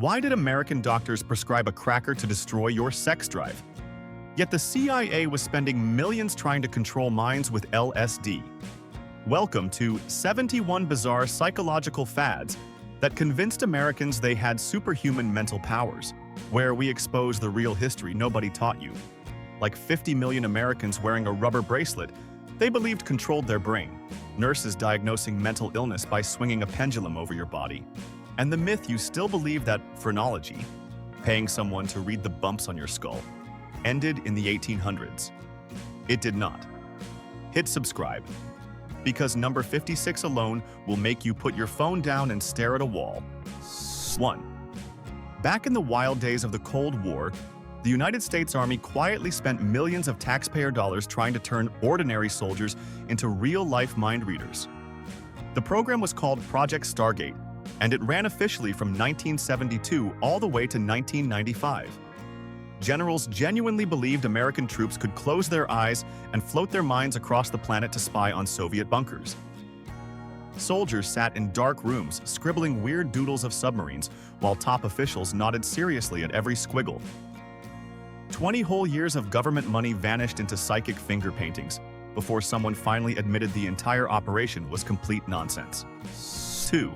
Why did American doctors prescribe a cracker to destroy your sex drive? Yet the CIA was spending millions trying to control minds with LSD. Welcome to 71 Bizarre Psychological Fads that convinced Americans they had superhuman mental powers, where we expose the real history nobody taught you. Like 50 million Americans wearing a rubber bracelet they believed controlled their brain, nurses diagnosing mental illness by swinging a pendulum over your body, and the myth you still believe that phrenology, paying someone to read the bumps on your skull, ended in the 1800s. It did not. Hit subscribe, because number 56 alone will make you put your phone down and stare at a wall. 1. Back in the wild days of the Cold War, the United States Army quietly spent millions of taxpayer dollars trying to turn ordinary soldiers into real-life mind readers. The program was called Project Stargate, and it ran officially from 1972 all the way to 1995. Generals genuinely believed American troops could close their eyes and float their minds across the planet to spy on Soviet bunkers. Soldiers sat in dark rooms, scribbling weird doodles of submarines, while top officials nodded seriously at every squiggle. 20 whole years of government money vanished into psychic finger paintings before someone finally admitted the entire operation was complete nonsense. 2.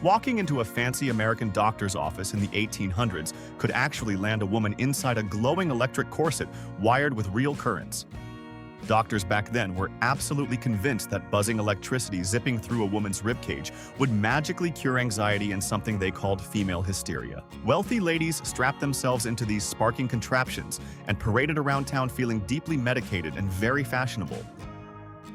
Walking into a fancy American doctor's office in the 1800s could actually land a woman inside a glowing electric corset wired with real currents. Doctors back then were absolutely convinced that buzzing electricity zipping through a woman's ribcage would magically cure anxiety and something they called female hysteria. Wealthy ladies strapped themselves into these sparking contraptions and paraded around town feeling deeply medicated and very fashionable.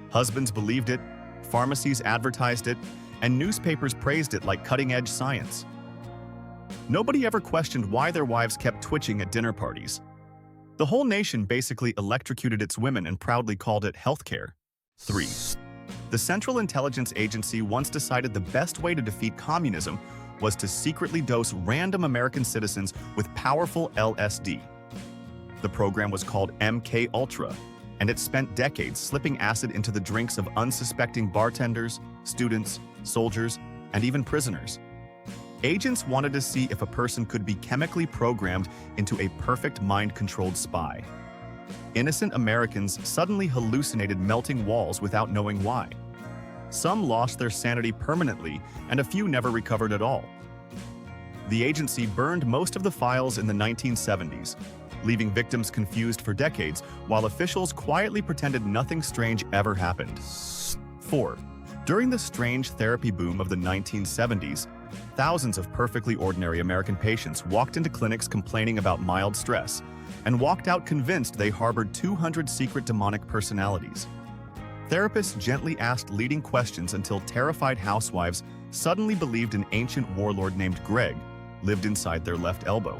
Husbands believed it, pharmacies advertised it, and newspapers praised it like cutting-edge science. Nobody ever questioned why their wives kept twitching at dinner parties. The whole nation basically electrocuted its women and proudly called it healthcare. 3. The Central Intelligence Agency once decided the best way to defeat communism was to secretly dose random American citizens with powerful LSD. The program was called MK Ultra, and it spent decades slipping acid into the drinks of unsuspecting bartenders, students, soldiers, and even prisoners. Agents wanted to see if a person could be chemically programmed into a perfect mind-controlled spy. Innocent Americans suddenly hallucinated melting walls without knowing why. Some lost their sanity permanently, and a few never recovered at all. The agency burned most of the files in the 1970s, leaving victims confused for decades, while officials quietly pretended nothing strange ever happened. 4. During the strange therapy boom of the 1970s, thousands of perfectly ordinary American patients walked into clinics complaining about mild stress and walked out convinced they harbored 200 secret demonic personalities. Therapists gently asked leading questions until terrified housewives suddenly believed an ancient warlord named Greg lived inside their left elbow.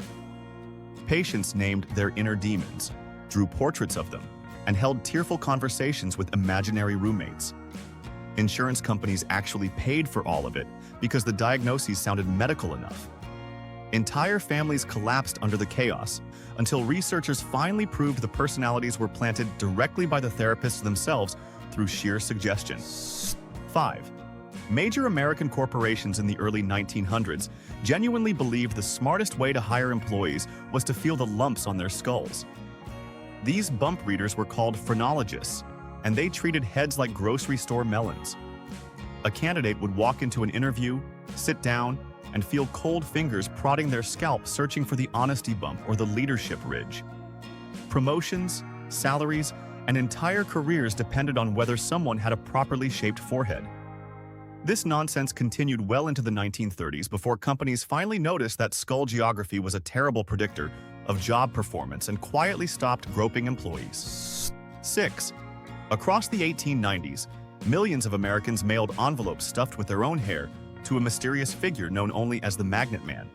Patients named their inner demons, drew portraits of them, and held tearful conversations with imaginary roommates. Insurance companies actually paid for all of it because the diagnoses sounded medical enough. Entire families collapsed under the chaos until researchers finally proved the personalities were planted directly by the therapists themselves through sheer suggestion. 5. Major American corporations in the early 1900s genuinely believed the smartest way to hire employees was to feel the lumps on their skulls. These bump readers were called phrenologists, and they treated heads like grocery store melons. A candidate would walk into an interview, sit down, and feel cold fingers prodding their scalp searching for the honesty bump or the leadership ridge. Promotions, salaries, and entire careers depended on whether someone had a properly shaped forehead. This nonsense continued well into the 1930s before companies finally noticed that skull geography was a terrible predictor of job performance and quietly stopped groping employees. 6. Across the 1890s, millions of Americans mailed envelopes stuffed with their own hair to a mysterious figure known only as the Magnet Man.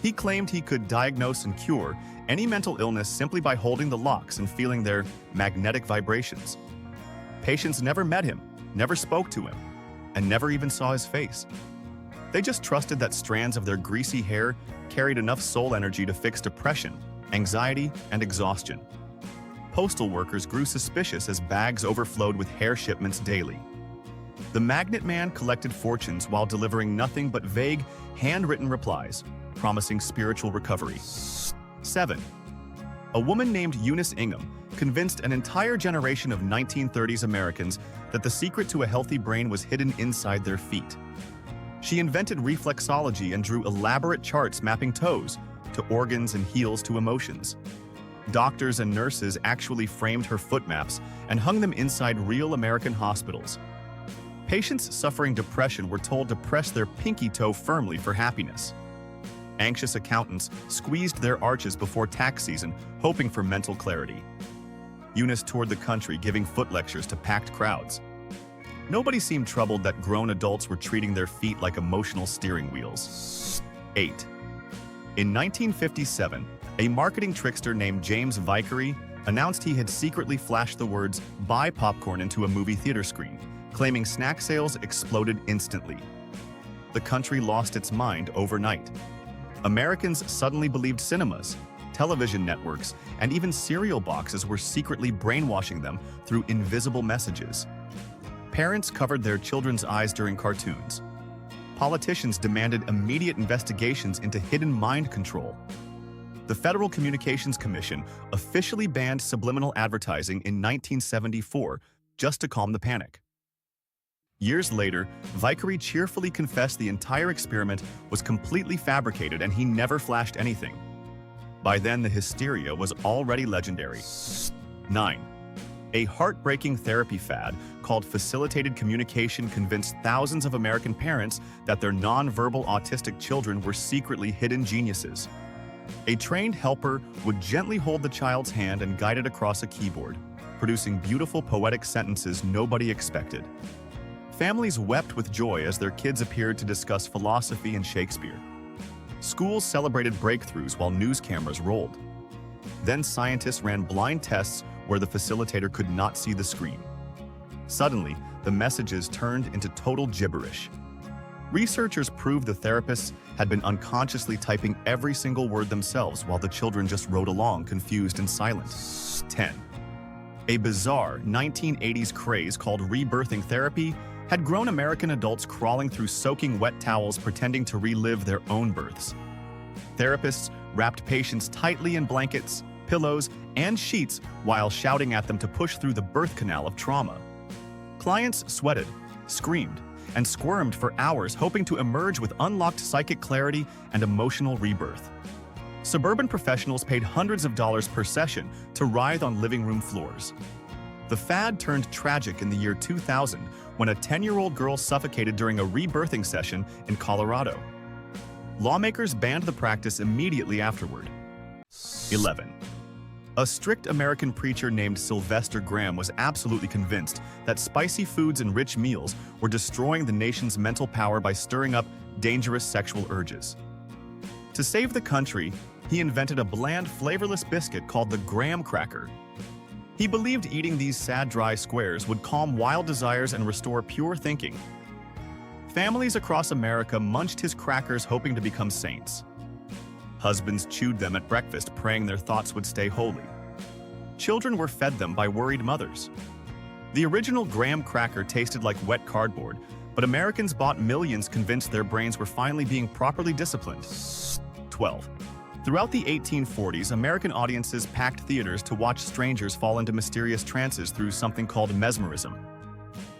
He claimed he could diagnose and cure any mental illness simply by holding the locks and feeling their magnetic vibrations. Patients never met him, never spoke to him, and never even saw his face. They just trusted that strands of their greasy hair carried enough soul energy to fix depression, anxiety, and exhaustion. Postal workers grew suspicious as bags overflowed with hair shipments daily. The Magnet Man collected fortunes while delivering nothing but vague, handwritten replies, promising spiritual recovery. 7. A woman named Eunice Ingham convinced an entire generation of 1930s Americans that the secret to a healthy brain was hidden inside their feet. She invented reflexology and drew elaborate charts mapping toes to organs and heels to emotions. Doctors and nurses actually framed her foot maps and hung them inside real American hospitals. Patients suffering depression were told to press their pinky toe firmly for happiness. Anxious accountants squeezed their arches before tax season, hoping for mental clarity. Eunice toured the country giving foot lectures to packed crowds. Nobody seemed troubled that grown adults were treating their feet like emotional steering wheels. 8. In 1957, a marketing trickster named James Vicary announced he had secretly flashed the words "buy popcorn" into a movie theater screen, claiming snack sales exploded instantly. The country lost its mind overnight. Americans suddenly believed cinemas, television networks, and even cereal boxes were secretly brainwashing them through invisible messages. Parents covered their children's eyes during cartoons. Politicians demanded immediate investigations into hidden mind control. The Federal Communications Commission officially banned subliminal advertising in 1974 just to calm the panic. Years later, Vicary cheerfully confessed the entire experiment was completely fabricated and he never flashed anything. By then, the hysteria was already legendary. 9. A heartbreaking therapy fad called facilitated communication convinced thousands of American parents that their nonverbal autistic children were secretly hidden geniuses. A trained helper would gently hold the child's hand and guide it across a keyboard, producing beautiful poetic sentences nobody expected. Families wept with joy as their kids appeared to discuss philosophy and Shakespeare. Schools celebrated breakthroughs while news cameras rolled. Then scientists ran blind tests where the facilitator could not see the screen. Suddenly, the messages turned into total gibberish. Researchers proved the therapists had been unconsciously typing every single word themselves while the children just rode along, confused and silent. 10. A bizarre 1980s craze called rebirthing therapy had grown American adults crawling through soaking wet towels pretending to relive their own births. Therapists wrapped patients tightly in blankets, pillows, and sheets while shouting at them to push through the birth canal of trauma. Clients sweated, screamed, and squirmed for hours, hoping to emerge with unlocked psychic clarity and emotional rebirth. Suburban professionals paid hundreds of dollars per session to writhe on living room floors. The fad turned tragic in the year 2000 when a 10-year-old girl suffocated during a rebirthing session in Colorado. Lawmakers banned the practice immediately afterward. 11. A strict American preacher named Sylvester Graham was absolutely convinced that spicy foods and rich meals were destroying the nation's mental power by stirring up dangerous sexual urges. To save the country, he invented a bland, flavorless biscuit called the graham cracker. He believed eating these sad, dry squares would calm wild desires and restore pure thinking. Families across America munched his crackers hoping to become saints. Husbands chewed them at breakfast, praying their thoughts would stay holy. Children were fed them by worried mothers. The original graham cracker tasted like wet cardboard, but Americans bought millions convinced their brains were finally being properly disciplined. 12. Throughout the 1840s, American audiences packed theaters to watch strangers fall into mysterious trances through something called mesmerism.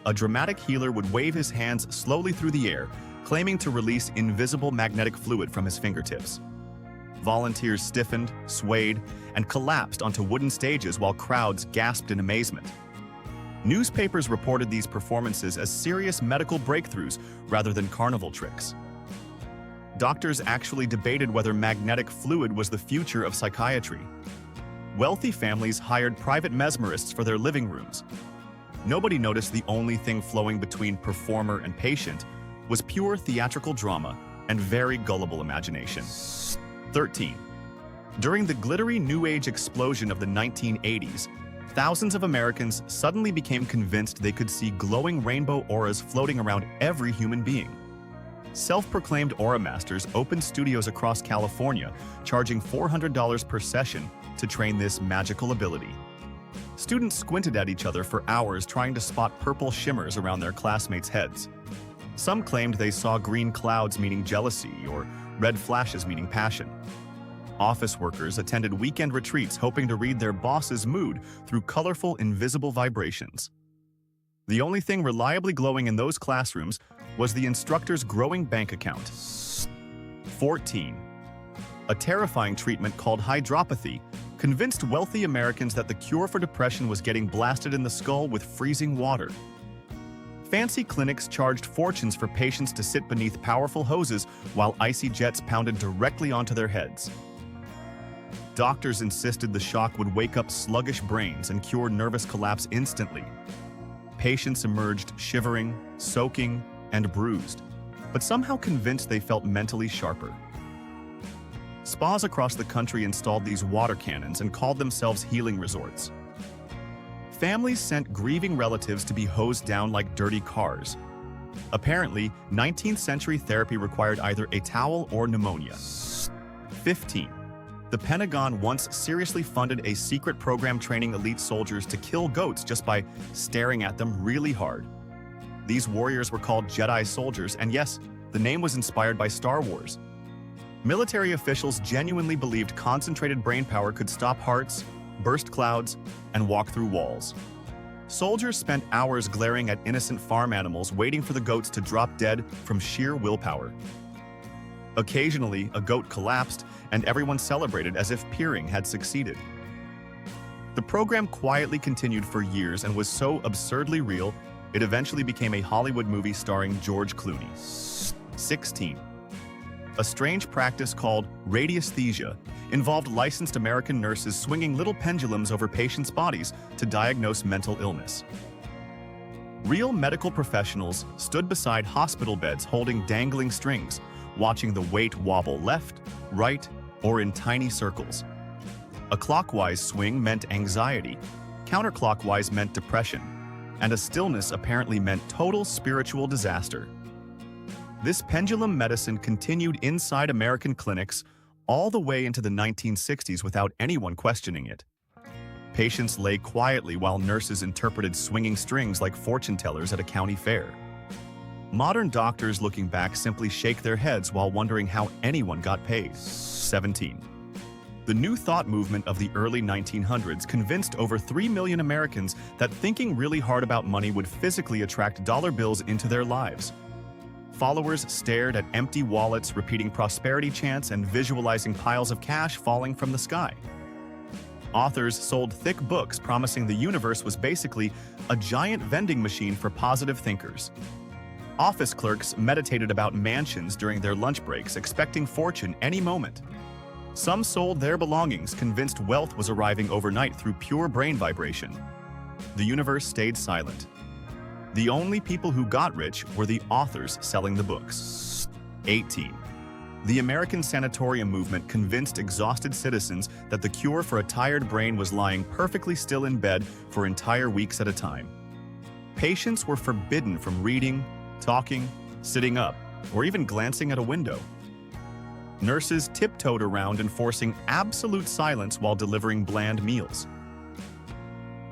A dramatic healer would wave his hands slowly through the air, claiming to release invisible magnetic fluid from his fingertips. Volunteers stiffened, swayed, and collapsed onto wooden stages while crowds gasped in amazement. Newspapers reported these performances as serious medical breakthroughs rather than carnival tricks. Doctors actually debated whether magnetic fluid was the future of psychiatry. Wealthy families hired private mesmerists for their living rooms. Nobody noticed the only thing flowing between performer and patient was pure theatrical drama and very gullible imagination. 13. During the glittery New Age explosion of the 1980s, thousands of Americans suddenly became convinced they could see glowing rainbow auras floating around every human being. Self-proclaimed aura masters opened studios across California, charging $400 per session to train this magical ability. Students squinted at each other for hours trying to spot purple shimmers around their classmates' heads. Some claimed they saw green clouds meaning jealousy, or red flashes meaning passion. Office workers attended weekend retreats hoping to read their boss's mood through colorful, invisible vibrations. The only thing reliably glowing in those classrooms was the instructor's growing bank account. 14. A terrifying treatment called hydropathy convinced wealthy Americans that the cure for depression was getting blasted in the skull with freezing water. Fancy clinics charged fortunes for patients to sit beneath powerful hoses while icy jets pounded directly onto their heads. Doctors insisted the shock would wake up sluggish brains and cure nervous collapse instantly. Patients emerged shivering, soaking, and bruised, but somehow convinced they felt mentally sharper. Spas across the country installed these water cannons and called themselves healing resorts. Families sent grieving relatives to be hosed down like dirty cars. Apparently, 19th century therapy required either a towel or pneumonia. 15. The Pentagon once seriously funded a secret program training elite soldiers to kill goats just by staring at them really hard. These warriors were called Jedi soldiers, and yes, the name was inspired by Star Wars. Military officials genuinely believed concentrated brainpower could stop hearts, burst clouds, and walk through walls. Soldiers spent hours glaring at innocent farm animals waiting for the goats to drop dead from sheer willpower. Occasionally, a goat collapsed, and everyone celebrated as if peering had succeeded. The program quietly continued for years and was so absurdly real, it eventually became a Hollywood movie starring George Clooney. 16. A strange practice called radiesthesia involved licensed American nurses swinging little pendulums over patients' bodies to diagnose mental illness. Real medical professionals stood beside hospital beds holding dangling strings, watching the weight wobble left, right, or in tiny circles. A clockwise swing meant anxiety, counterclockwise meant depression, and a stillness apparently meant total spiritual disaster. This pendulum medicine continued inside American clinics all the way into the 1960s without anyone questioning it. Patients lay quietly while nurses interpreted swinging strings like fortune tellers at a county fair. Modern doctors looking back simply shake their heads while wondering how anyone got paid. 17. The New Thought movement of the early 1900s convinced over 3 million Americans that thinking really hard about money would physically attract dollar bills into their lives. Followers stared at empty wallets, repeating prosperity chants and visualizing piles of cash falling from the sky. Authors sold thick books promising the universe was basically a giant vending machine for positive thinkers. Office clerks meditated about mansions during their lunch breaks, expecting fortune any moment. Some sold their belongings, convinced wealth was arriving overnight through pure brain vibration. The universe stayed silent. The only people who got rich were the authors selling the books. 18. The American sanatorium movement convinced exhausted citizens that the cure for a tired brain was lying perfectly still in bed for entire weeks at a time. Patients were forbidden from reading, talking, sitting up, or even glancing at a window. Nurses tiptoed around enforcing absolute silence while delivering bland meals.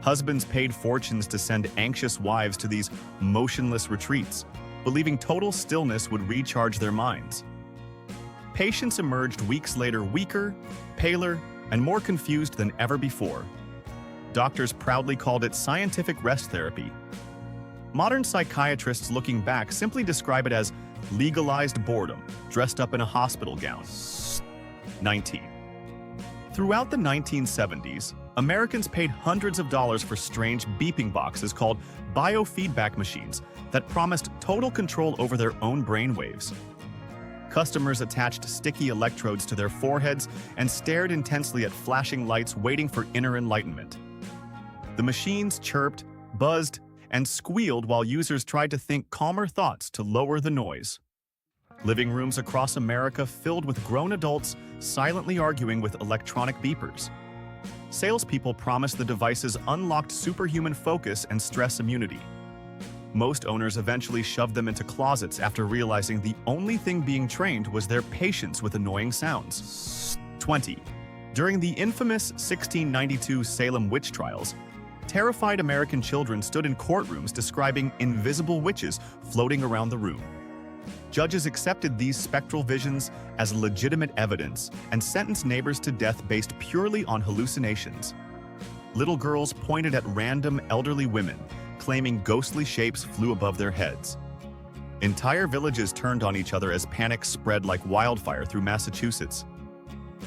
Husbands paid fortunes to send anxious wives to these motionless retreats, believing total stillness would recharge their minds. Patients emerged weeks later weaker, paler, and more confused than ever before. Doctors proudly called it scientific rest therapy. Modern psychiatrists looking back simply describe it as legalized boredom, dressed up in a hospital gown. 19. Throughout the 1970s, Americans paid hundreds of dollars for strange beeping boxes called biofeedback machines that promised total control over their own brain waves. Customers attached sticky electrodes to their foreheads and stared intensely at flashing lights waiting for inner enlightenment. The machines chirped, buzzed, and squealed while users tried to think calmer thoughts to lower the noise. Living rooms across America filled with grown adults silently arguing with electronic beepers. Salespeople promised the devices unlocked superhuman focus and stress immunity. Most owners eventually shoved them into closets after realizing the only thing being trained was their patience with annoying sounds. 20. During the infamous 1692 Salem witch trials, terrified American children stood in courtrooms describing invisible witches floating around the room. Judges accepted these spectral visions as legitimate evidence and sentenced neighbors to death based purely on hallucinations. Little girls pointed at random elderly women, claiming ghostly shapes flew above their heads. Entire villages turned on each other as panic spread like wildfire through Massachusetts.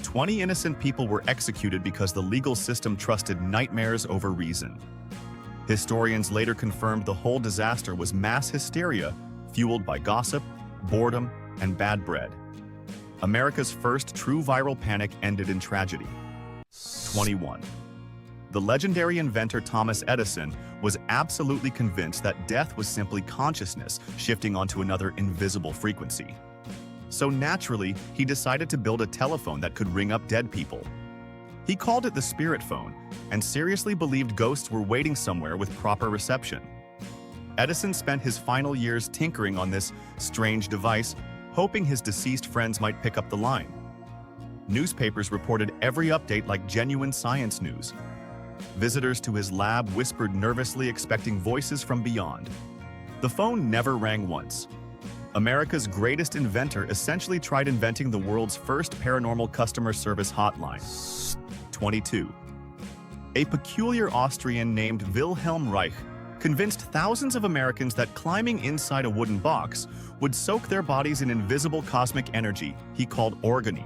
20 innocent people were executed because the legal system trusted nightmares over reason. Historians later confirmed the whole disaster was mass hysteria fueled by gossip, boredom, and bad bread. America's first true viral panic ended in tragedy. 21. The legendary inventor Thomas Edison was absolutely convinced that death was simply consciousness shifting onto another invisible frequency. So naturally, he decided to build a telephone that could ring up dead people. He called it the spirit phone and seriously believed ghosts were waiting somewhere with proper reception. Edison spent his final years tinkering on this strange device, hoping his deceased friends might pick up the line. Newspapers reported every update like genuine science news. Visitors to his lab whispered nervously, expecting voices from beyond. The phone never rang once. America's greatest inventor essentially tried inventing the world's first paranormal customer service hotline. 22. A peculiar Austrian named Wilhelm Reich convinced thousands of Americans that climbing inside a wooden box would soak their bodies in invisible cosmic energy he called organy.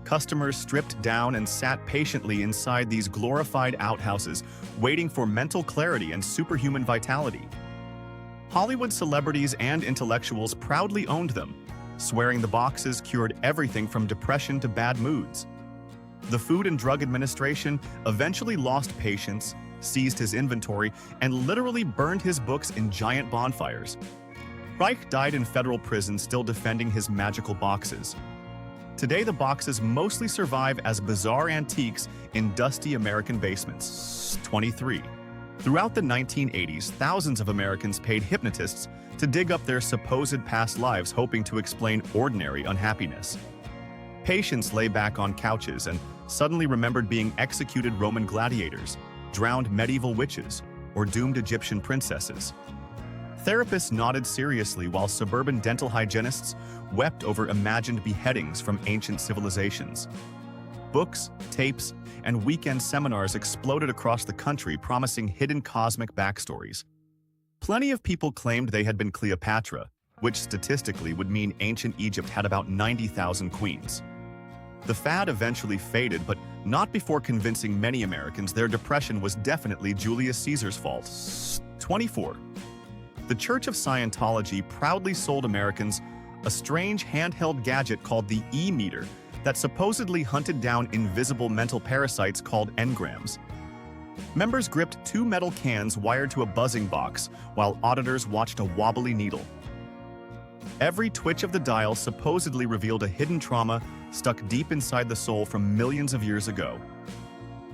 Customers stripped down and sat patiently inside these glorified outhouses, waiting for mental clarity and superhuman vitality. Hollywood celebrities and intellectuals proudly owned them, swearing the boxes cured everything from depression to bad moods. The Food and Drug Administration eventually lost patience, seized his inventory, and literally burned his books in giant bonfires. Reich died in federal prison still defending his magical boxes. Today, the boxes mostly survive as bizarre antiques in dusty American basements. 23. Throughout the 1980s, thousands of Americans paid hypnotists to dig up their supposed past lives, hoping to explain ordinary unhappiness. Patients lay back on couches and suddenly remembered being executed Roman gladiators, drowned medieval witches, or doomed Egyptian princesses. Therapists nodded seriously while suburban dental hygienists wept over imagined beheadings from ancient civilizations. Books, tapes, and weekend seminars exploded across the country, promising hidden cosmic backstories. Plenty of people claimed they had been Cleopatra, which statistically would mean ancient Egypt had about 90,000 queens. The fad eventually faded, but not before convincing many Americans their depression was definitely Julius Caesar's fault. 24. The Church of Scientology proudly sold Americans a strange handheld gadget called the E-meter that supposedly hunted down invisible mental parasites called engrams. Members gripped 2 metal cans wired to a buzzing box, while auditors watched a wobbly needle. Every twitch of the dial supposedly revealed a hidden trauma stuck deep inside the soul from millions of years ago.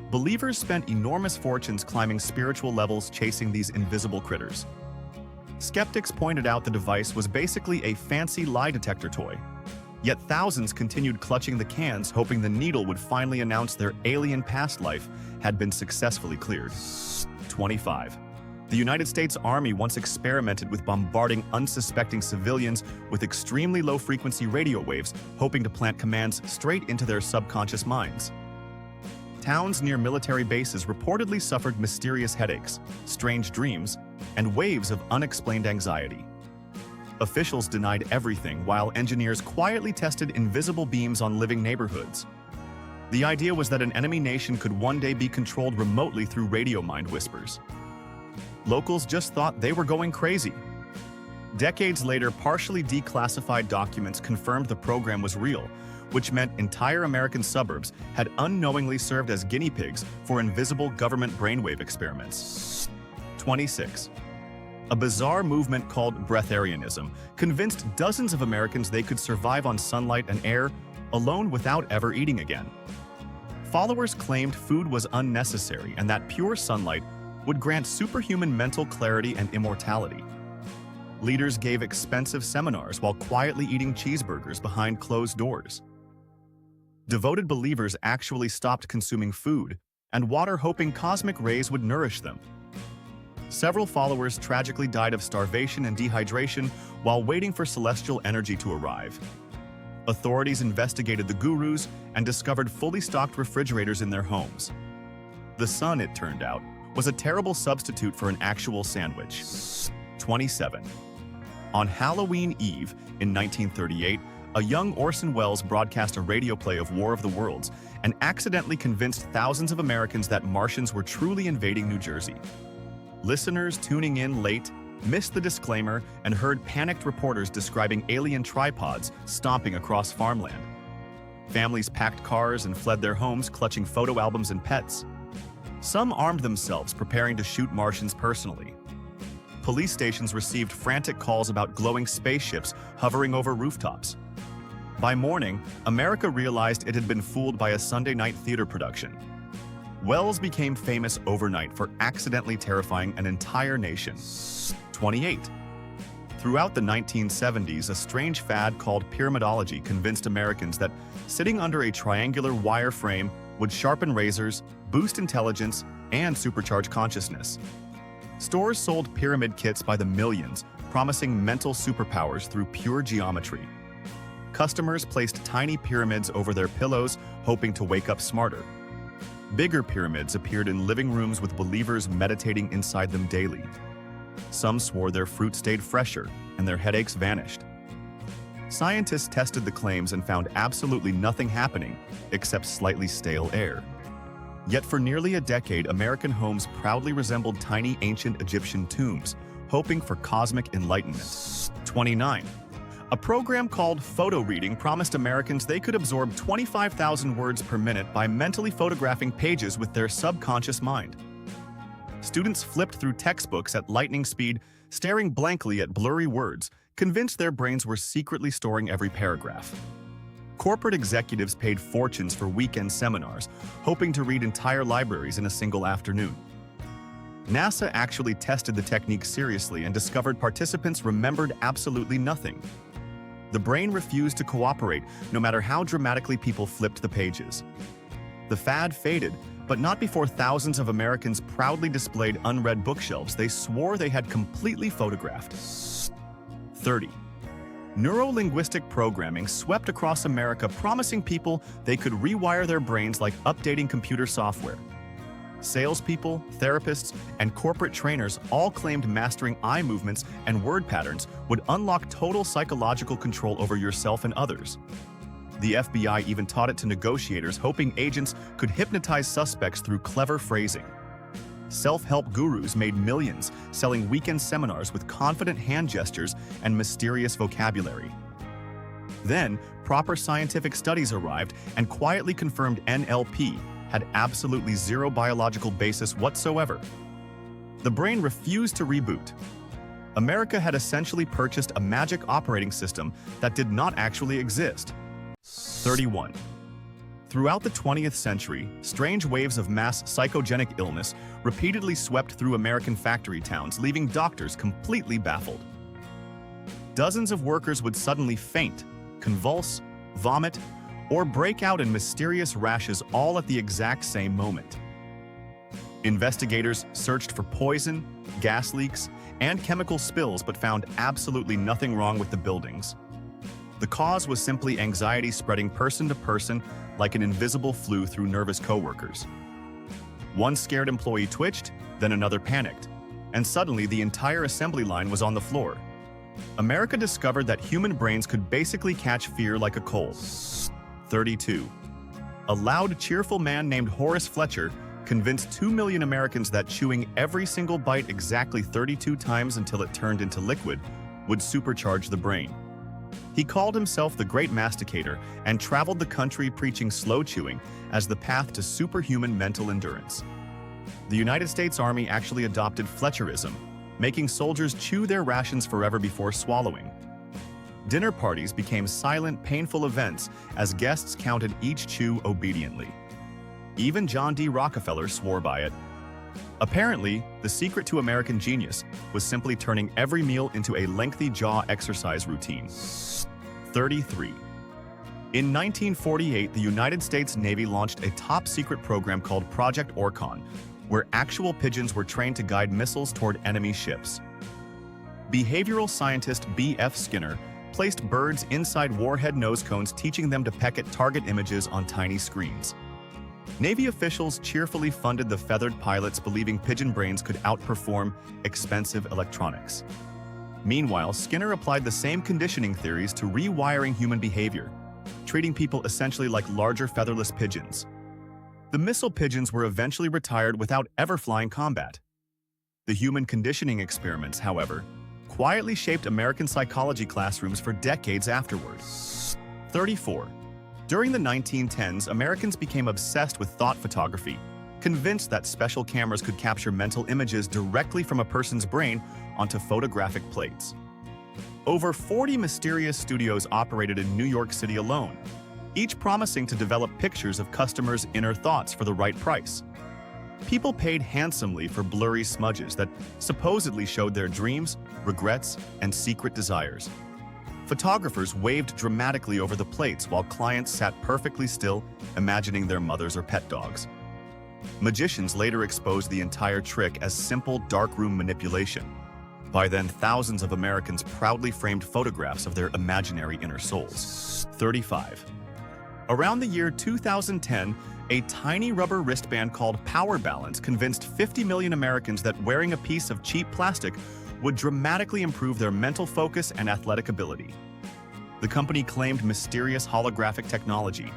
Believers spent enormous fortunes climbing spiritual levels chasing these invisible critters. Skeptics pointed out the device was basically a fancy lie detector toy. Yet thousands continued clutching the cans, hoping the needle would finally announce their alien past life had been successfully cleared. 25. The United States Army once experimented with bombarding unsuspecting civilians with extremely low-frequency radio waves, hoping to plant commands straight into their subconscious minds. Towns near military bases reportedly suffered mysterious headaches, strange dreams, and waves of unexplained anxiety. Officials denied everything, while engineers quietly tested invisible beams on living neighborhoods. The idea was that an enemy nation could one day be controlled remotely through radio mind whispers. Locals just thought they were going crazy. Decades later, partially declassified documents confirmed the program was real, which meant entire American suburbs had unknowingly served as guinea pigs for invisible government brainwave experiments. 26. A bizarre movement called breatharianism convinced dozens of Americans they could survive on sunlight and air alone without ever eating again. Followers claimed food was unnecessary and that pure sunlight would grant superhuman mental clarity and immortality. Leaders gave expensive seminars while quietly eating cheeseburgers behind closed doors. Devoted believers actually stopped consuming food and water, hoping cosmic rays would nourish them. Several followers tragically died of starvation and dehydration while waiting for celestial energy to arrive. Authorities investigated the gurus and discovered fully stocked refrigerators in their homes. The sun, it turned out, was a terrible substitute for an actual sandwich. 27. On Halloween Eve in 1938, a young Orson Welles broadcast a radio play of War of the Worlds and accidentally convinced thousands of Americans that Martians were truly invading New Jersey. Listeners tuning in late missed the disclaimer and heard panicked reporters describing alien tripods stomping across farmland. Families packed cars and fled their homes, clutching photo albums and pets. Some armed themselves, preparing to shoot Martians personally. Police stations received frantic calls about glowing spaceships hovering over rooftops. By morning, America realized it had been fooled by a Sunday night theater production. Welles became famous overnight for accidentally terrifying an entire nation. 28. Throughout the 1970s, a strange fad called pyramidology convinced Americans that sitting under a triangular wire frame would sharpen razors, boost intelligence, and supercharge consciousness. Stores sold pyramid kits by the millions, promising mental superpowers through pure geometry. Customers placed tiny pyramids over their pillows, hoping to wake up smarter. Bigger pyramids appeared in living rooms with believers meditating inside them daily. Some swore their fruit stayed fresher and their headaches vanished. Scientists tested the claims and found absolutely nothing happening except slightly stale air. Yet for nearly a decade, American homes proudly resembled tiny ancient Egyptian tombs, hoping for cosmic enlightenment. 29. A program called photo reading promised Americans they could absorb 25,000 words per minute by mentally photographing pages with their subconscious mind. Students flipped through textbooks at lightning speed, staring blankly at blurry words, convinced their brains were secretly storing every paragraph. Corporate executives paid fortunes for weekend seminars, hoping to read entire libraries in a single afternoon. NASA actually tested the technique seriously and discovered participants remembered absolutely nothing. The brain refused to cooperate, no matter how dramatically people flipped the pages. The fad faded, but not before thousands of Americans proudly displayed unread bookshelves they swore they had completely photographed. 30. Neuro-linguistic programming swept across America, promising people they could rewire their brains like updating computer software. Salespeople, therapists, and corporate trainers all claimed mastering eye movements and word patterns would unlock total psychological control over yourself and others. The FBI even taught it to negotiators, hoping agents could hypnotize suspects through clever phrasing. Self-help gurus made millions selling weekend seminars with confident hand gestures and mysterious vocabulary. Then, proper scientific studies arrived and quietly confirmed NLP had absolutely zero biological basis whatsoever. The brain refused to reboot. America had essentially purchased a magic operating system that did not actually exist. 31. Throughout the 20th century, strange waves of mass psychogenic illness repeatedly swept through American factory towns, leaving doctors completely baffled. Dozens of workers would suddenly faint, convulse, vomit, or break out in mysterious rashes all at the exact same moment. Investigators searched for poison, gas leaks, and chemical spills but found absolutely nothing wrong with the buildings. The cause was simply anxiety spreading person to person like an invisible flu through nervous coworkers. One scared employee twitched, then another panicked, and suddenly the entire assembly line was on the floor. America discovered that human brains could basically catch fear like a cold. 32. A loud, cheerful man named Horace Fletcher convinced 2 million Americans that chewing every single bite exactly 32 times until it turned into liquid would supercharge the brain. He called himself the Great Masticator and traveled the country preaching slow chewing as the path to superhuman mental endurance. The United States Army actually adopted Fletcherism, making soldiers chew their rations forever before swallowing. Dinner parties became silent, painful events as guests counted each chew obediently. Even John D. Rockefeller swore by it. Apparently, the secret to American genius was simply turning every meal into a lengthy jaw exercise routine. 33. In 1948, the United States Navy launched a top-secret program called Project Orcon, where actual pigeons were trained to guide missiles toward enemy ships. Behavioral scientist B.F. Skinner placed birds inside warhead nose cones, teaching them to peck at target images on tiny screens. Navy officials cheerfully funded the feathered pilots, believing pigeon brains could outperform expensive electronics. Meanwhile, Skinner applied the same conditioning theories to rewiring human behavior, treating people essentially like larger featherless pigeons. The missile pigeons were eventually retired without ever flying combat. The human conditioning experiments, however, quietly shaped American psychology classrooms for decades afterward. 34. During the 1910s, Americans became obsessed with thought photography, convinced that special cameras could capture mental images directly from a person's brain onto photographic plates. Over 40 mysterious studios operated in New York City alone, each promising to develop pictures of customers' inner thoughts for the right price. People paid handsomely for blurry smudges that supposedly showed their dreams, regrets, and secret desires. Photographers waved dramatically over the plates while clients sat perfectly still, imagining their mothers or pet dogs. Magicians later exposed the entire trick as simple darkroom manipulation. By then, thousands of Americans proudly framed photographs of their imaginary inner souls. 35. Around the year 2010, a tiny rubber wristband called Power Balance convinced 50 million Americans that wearing a piece of cheap plastic would dramatically improve their mental focus and athletic ability. The company claimed mysterious holographic technology.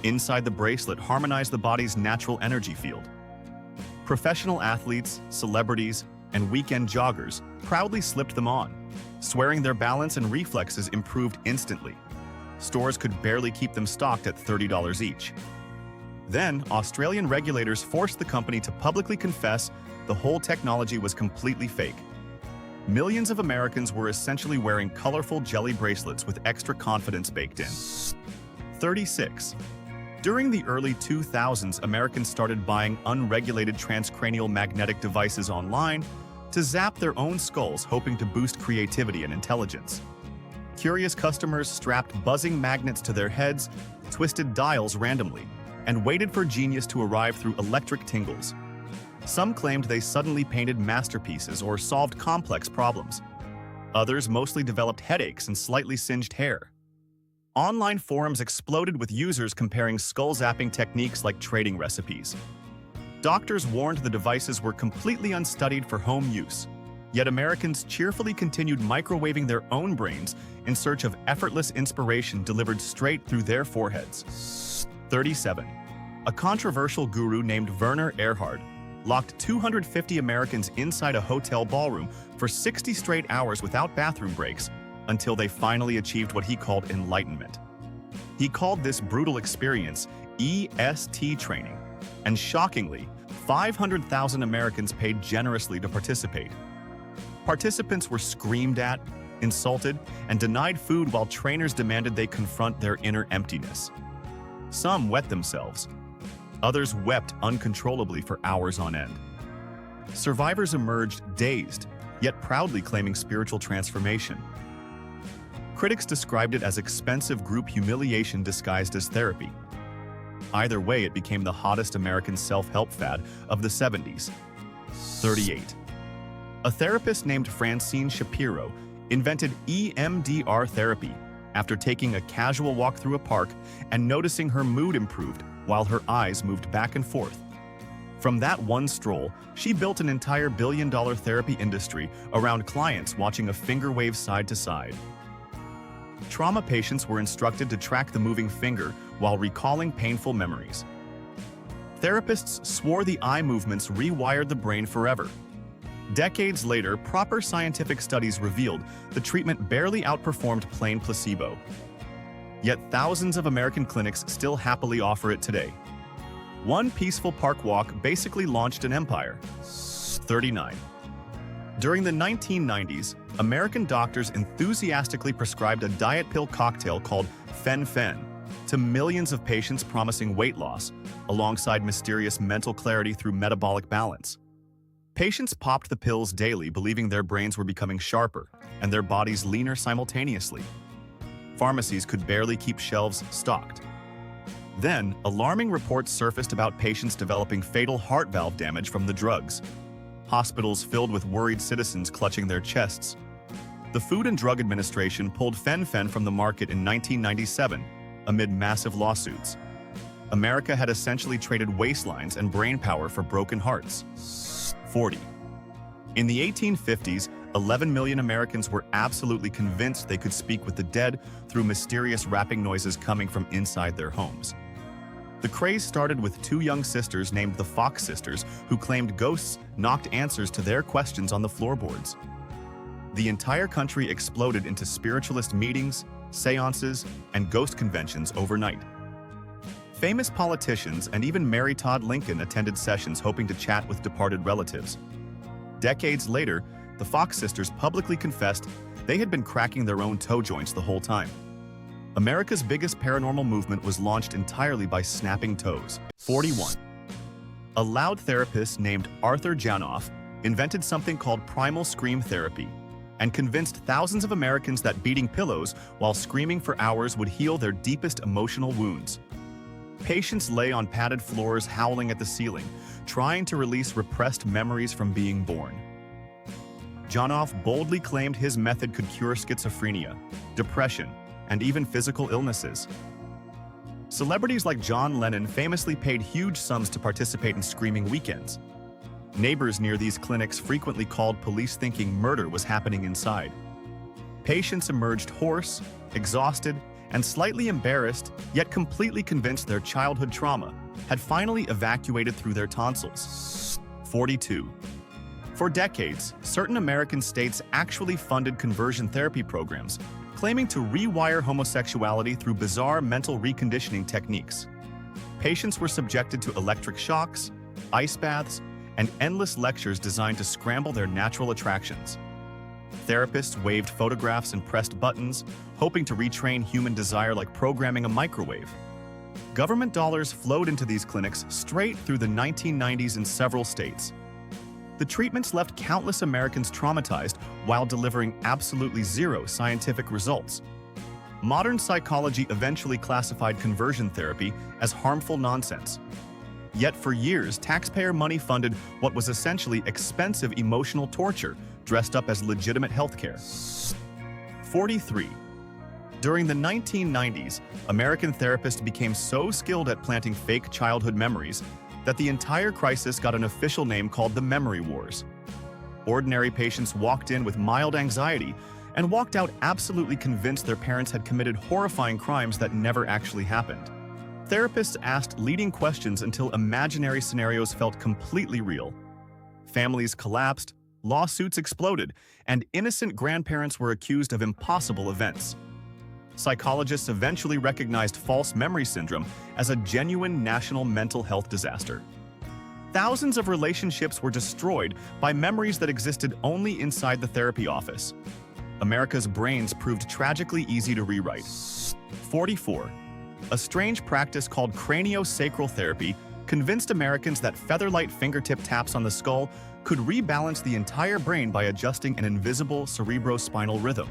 Inside the bracelet harmonized the body's natural energy field. Professional athletes, celebrities, and weekend joggers proudly slipped them on, swearing their balance and reflexes improved instantly. Stores could barely keep them stocked at $30 each. Then, Australian regulators forced the company to publicly confess the whole technology was completely fake. Millions of Americans were essentially wearing colorful jelly bracelets with extra confidence baked in. 36. During the early 2000s, Americans started buying unregulated transcranial magnetic devices online to zap their own skulls, hoping to boost creativity and intelligence. Curious customers strapped buzzing magnets to their heads, twisted dials randomly, and waited for genius to arrive through electric tingles. Some claimed they suddenly painted masterpieces or solved complex problems. Others mostly developed headaches and slightly singed hair. Online forums exploded with users comparing skull zapping techniques like trading recipes. Doctors warned the devices were completely unstudied for home use, yet Americans cheerfully continued microwaving their own brains in search of effortless inspiration delivered straight through their foreheads. 37. A controversial guru named Werner Erhard locked 250 Americans inside a hotel ballroom for 60 straight hours without bathroom breaks until they finally achieved what he called enlightenment. He called this brutal experience EST training, and shockingly, 500,000 Americans paid generously to participate. Participants were screamed at, insulted, and denied food while trainers demanded they confront their inner emptiness. Some wet themselves. Others wept uncontrollably for hours on end. Survivors emerged dazed, yet proudly claiming spiritual transformation. Critics described it as expensive group humiliation disguised as therapy. Either way, it became the hottest American self-help fad of the 70s. 38. A therapist named Francine Shapiro invented EMDR therapy after taking a casual walk through a park and noticing her mood improved while her eyes moved back and forth. From that one stroll, she built an entire billion-dollar therapy industry around clients watching a finger wave side to side. Trauma patients were instructed to track the moving finger while recalling painful memories. Therapists swore the eye movements rewired the brain forever. Decades later, proper scientific studies revealed the treatment barely outperformed plain placebo. Yet thousands of American clinics still happily offer it today. One peaceful park walk basically launched an empire. 39. During the 1990s, American doctors enthusiastically prescribed a diet pill cocktail called Fen-Phen to millions of patients, promising weight loss, alongside mysterious mental clarity through metabolic balance. Patients popped the pills daily, believing their brains were becoming sharper and their bodies leaner simultaneously. Pharmacies could barely keep shelves stocked. Then, alarming reports surfaced about patients developing fatal heart valve damage from the drugs. Hospitals filled with worried citizens clutching their chests. The Food and Drug Administration pulled fen-phen from the market in 1997 amid massive lawsuits. America had essentially traded waistlines and brain power for broken hearts. 40. In the 1850s, 11 million Americans were absolutely convinced they could speak with the dead through mysterious rapping noises coming from inside their homes. The craze started with two young sisters named the Fox Sisters who claimed ghosts knocked answers to their questions on the floorboards. The entire country exploded into spiritualist meetings, seances, and ghost conventions overnight. Famous politicians and even Mary Todd Lincoln attended sessions hoping to chat with departed relatives. Decades later, the Fox Sisters publicly confessed they had been cracking their own toe joints the whole time. America's biggest paranormal movement was launched entirely by snapping toes. 41. A loud therapist named Arthur Janoff invented something called primal scream therapy and convinced thousands of Americans that beating pillows while screaming for hours would heal their deepest emotional wounds. Patients lay on padded floors howling at the ceiling, trying to release repressed memories from being born. Janoff boldly claimed his method could cure schizophrenia, depression, and even physical illnesses. Celebrities like John Lennon famously paid huge sums to participate in screaming weekends. Neighbors near these clinics frequently called police thinking murder was happening inside. Patients emerged hoarse, exhausted, and slightly embarrassed, yet completely convinced their childhood trauma had finally evacuated through their tonsils. 42. For decades, certain American states actually funded conversion therapy programs, claiming to rewire homosexuality through bizarre mental reconditioning techniques. Patients were subjected to electric shocks, ice baths, and endless lectures designed to scramble their natural attractions. Therapists waved photographs and pressed buttons, hoping to retrain human desire like programming a microwave. Government dollars flowed into these clinics straight through the 1990s in several states. The treatments left countless Americans traumatized while delivering absolutely zero scientific results. Modern psychology eventually classified conversion therapy as harmful nonsense. Yet for years, taxpayer money funded what was essentially expensive emotional torture dressed up as legitimate healthcare. 43. During the 1990s, American therapists became so skilled at planting fake childhood memories that the entire crisis got an official name called the Memory Wars. Ordinary patients walked in with mild anxiety and walked out absolutely convinced their parents had committed horrifying crimes that never actually happened. Therapists asked leading questions until imaginary scenarios felt completely real. Families collapsed, lawsuits exploded, and innocent grandparents were accused of impossible events. Psychologists eventually recognized false memory syndrome as a genuine national mental health disaster. Thousands of relationships were destroyed by memories that existed only inside the therapy office. America's brains proved tragically easy to rewrite. 44. A strange practice called craniosacral therapy convinced Americans that feather-light fingertip taps on the skull could rebalance the entire brain by adjusting an invisible cerebrospinal rhythm.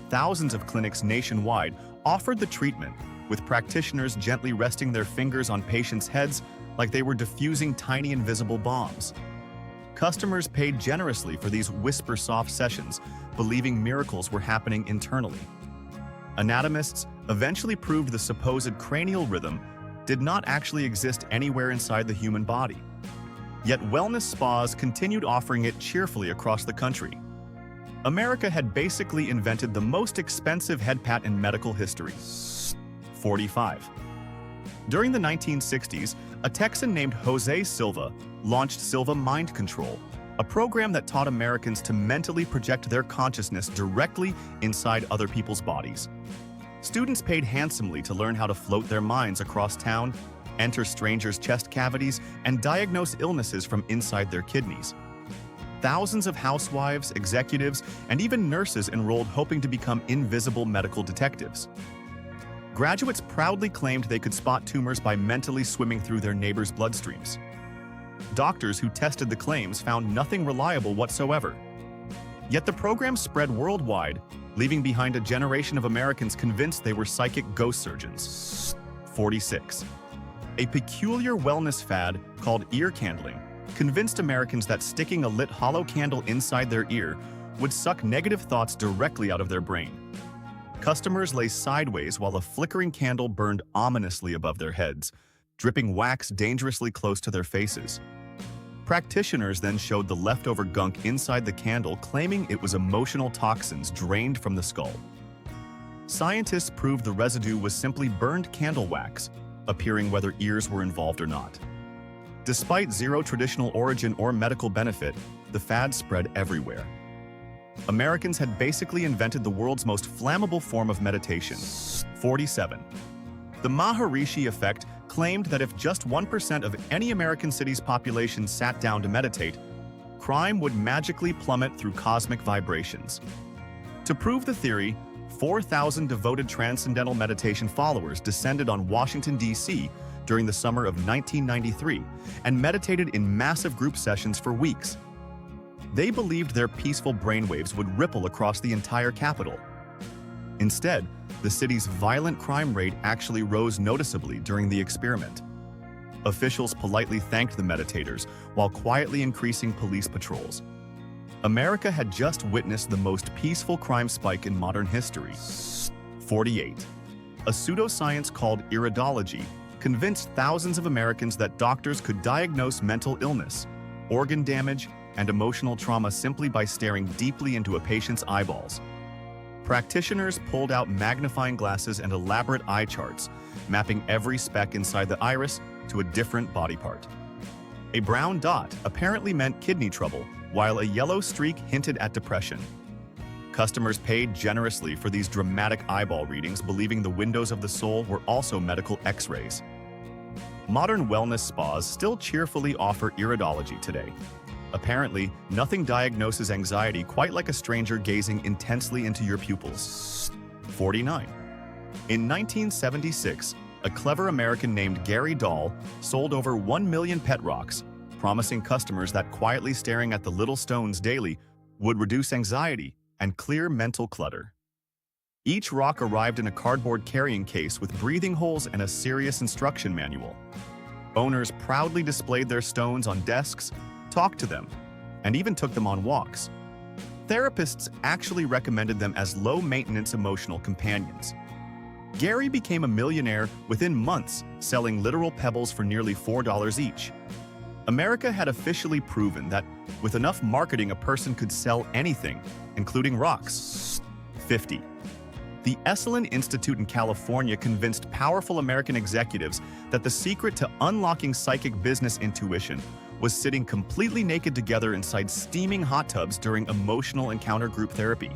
Thousands of clinics nationwide offered the treatment, with practitioners gently resting their fingers on patients' heads like they were diffusing tiny invisible bombs. Customers paid generously for these whisper-soft sessions, believing miracles were happening internally. Anatomists eventually proved the supposed cranial rhythm did not actually exist anywhere inside the human body. Yet wellness spas continued offering it cheerfully across the country. America had basically invented the most expensive head pat in medical history. 45. During the 1960s, a Texan named Jose Silva launched Silva Mind Control, a program that taught Americans to mentally project their consciousness directly inside other people's bodies. Students paid handsomely to learn how to float their minds across town, enter strangers' chest cavities, and diagnose illnesses from inside their kidneys. Thousands of housewives, executives, and even nurses enrolled hoping to become invisible medical detectives. Graduates proudly claimed they could spot tumors by mentally swimming through their neighbors' bloodstreams. Doctors who tested the claims found nothing reliable whatsoever. Yet the program spread worldwide, leaving behind a generation of Americans convinced they were psychic ghost surgeons. 46. A peculiar wellness fad called ear candling convinced Americans that sticking a lit hollow candle inside their ear would suck negative thoughts directly out of their brain. Customers lay sideways while a flickering candle burned ominously above their heads, dripping wax dangerously close to their faces. Practitioners then showed the leftover gunk inside the candle, claiming it was emotional toxins drained from the skull. Scientists proved the residue was simply burned candle wax, appearing whether ears were involved or not. Despite zero traditional origin or medical benefit, the fad spread everywhere. Americans had basically invented the world's most flammable form of meditation. 47. The Maharishi effect claimed that if just 1% of any American city's population sat down to meditate, crime would magically plummet through cosmic vibrations. To prove the theory, 4,000 devoted transcendental meditation followers descended on Washington, D.C. during the summer of 1993 and meditated in massive group sessions for weeks. They believed their peaceful brainwaves would ripple across the entire capital. Instead, the city's violent crime rate actually rose noticeably during the experiment. Officials politely thanked the meditators while quietly increasing police patrols. America had just witnessed the most peaceful crime spike in modern history. 48. A pseudoscience called iridology convinced thousands of Americans that doctors could diagnose mental illness, organ damage, and emotional trauma simply by staring deeply into a patient's eyeballs. Practitioners pulled out magnifying glasses and elaborate eye charts, mapping every speck inside the iris to a different body part. A brown dot apparently meant kidney trouble, while a yellow streak hinted at depression. Customers paid generously for these dramatic eyeball readings, believing the windows of the soul were also medical X-rays. Modern wellness spas still cheerfully offer iridology today. Apparently, nothing diagnoses anxiety quite like a stranger gazing intensely into your pupils. 49. In 1976, a clever American named Gary Dahl sold over 1 million pet rocks, promising customers that quietly staring at the little stones daily would reduce anxiety and clear mental clutter. Each rock arrived in a cardboard carrying case with breathing holes and a serious instruction manual. Owners proudly displayed their stones on desks, talked to them, and even took them on walks. Therapists actually recommended them as low-maintenance emotional companions. Gary became a millionaire within months, selling literal pebbles for nearly $4 each. America had officially proven that with enough marketing a person could sell anything, including rocks. 50. The Esalen Institute in California convinced powerful American executives that the secret to unlocking psychic business intuition was sitting completely naked together inside steaming hot tubs during emotional encounter group therapy.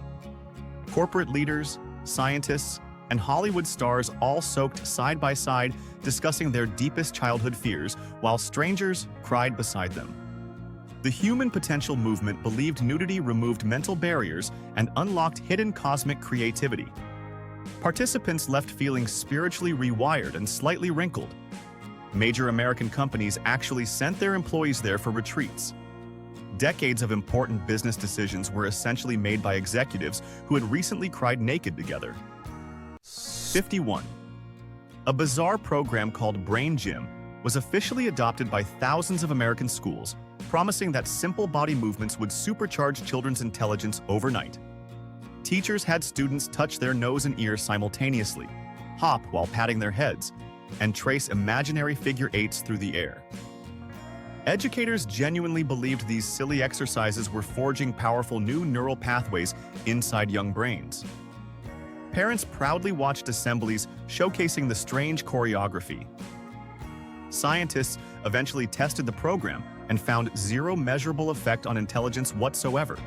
Corporate leaders, scientists, and Hollywood stars all soaked side by side, discussing their deepest childhood fears, while strangers cried beside them. The Human Potential movement believed nudity removed mental barriers and unlocked hidden cosmic creativity. Participants left feeling spiritually rewired and slightly wrinkled. Major American companies actually sent their employees there for retreats. Decades of important business decisions were essentially made by executives who had recently cried naked together. 51. A bizarre program called Brain Gym was officially adopted by thousands of American schools, promising that simple body movements would supercharge children's intelligence overnight. Teachers had students touch their nose and ears simultaneously, hop while patting their heads, and trace imaginary figure eights through the air. Educators genuinely believed these silly exercises were forging powerful new neural pathways inside young brains. Parents proudly watched assemblies showcasing the strange choreography. Scientists eventually tested the program and found zero measurable effect on intelligence whatsoever.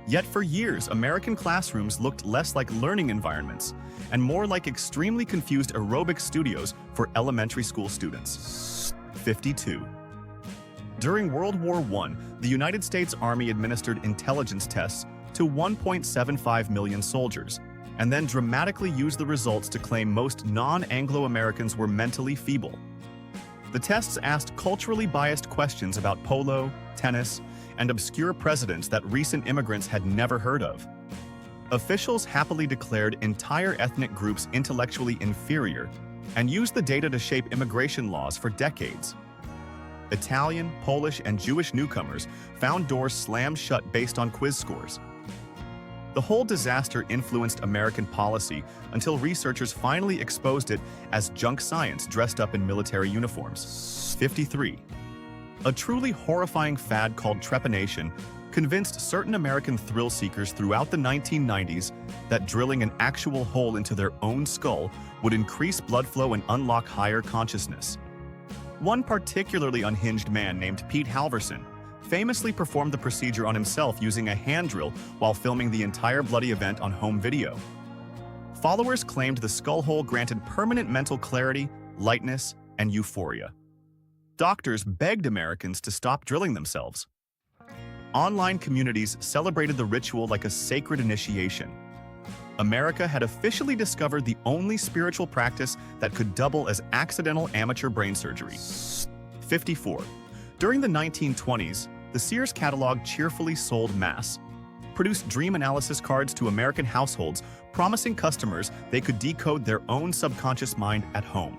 Yet for years, American classrooms looked less like learning environments and more like extremely confused aerobic studios for elementary school students. 52. During World War I, the United States Army administered intelligence tests to 1.75 million soldiers, and then dramatically used the results to claim most non-Anglo-Americans were mentally feeble. The tests asked culturally biased questions about polo, tennis, and obscure presidents that recent immigrants had never heard of. Officials happily declared entire ethnic groups intellectually inferior, and used the data to shape immigration laws for decades. Italian, Polish, and Jewish newcomers found doors slammed shut based on quiz scores. The whole disaster influenced American policy until researchers finally exposed it as junk science dressed up in military uniforms. 53. A truly horrifying fad called trepanation convinced certain American thrill seekers throughout the 1990s that drilling an actual hole into their own skull would increase blood flow and unlock higher consciousness. One particularly unhinged man named Pete Halverson famously performed the procedure on himself using a hand drill while filming the entire bloody event on home video. Followers claimed the skull hole granted permanent mental clarity, lightness, and euphoria. Doctors begged Americans to stop drilling themselves. Online communities celebrated the ritual like a sacred initiation. America had officially discovered the only spiritual practice that could double as accidental amateur brain surgery. 54. During the 1920s, the Sears catalog cheerfully sold mass-produced dream analysis cards to American households, promising customers they could decode their own subconscious mind at home.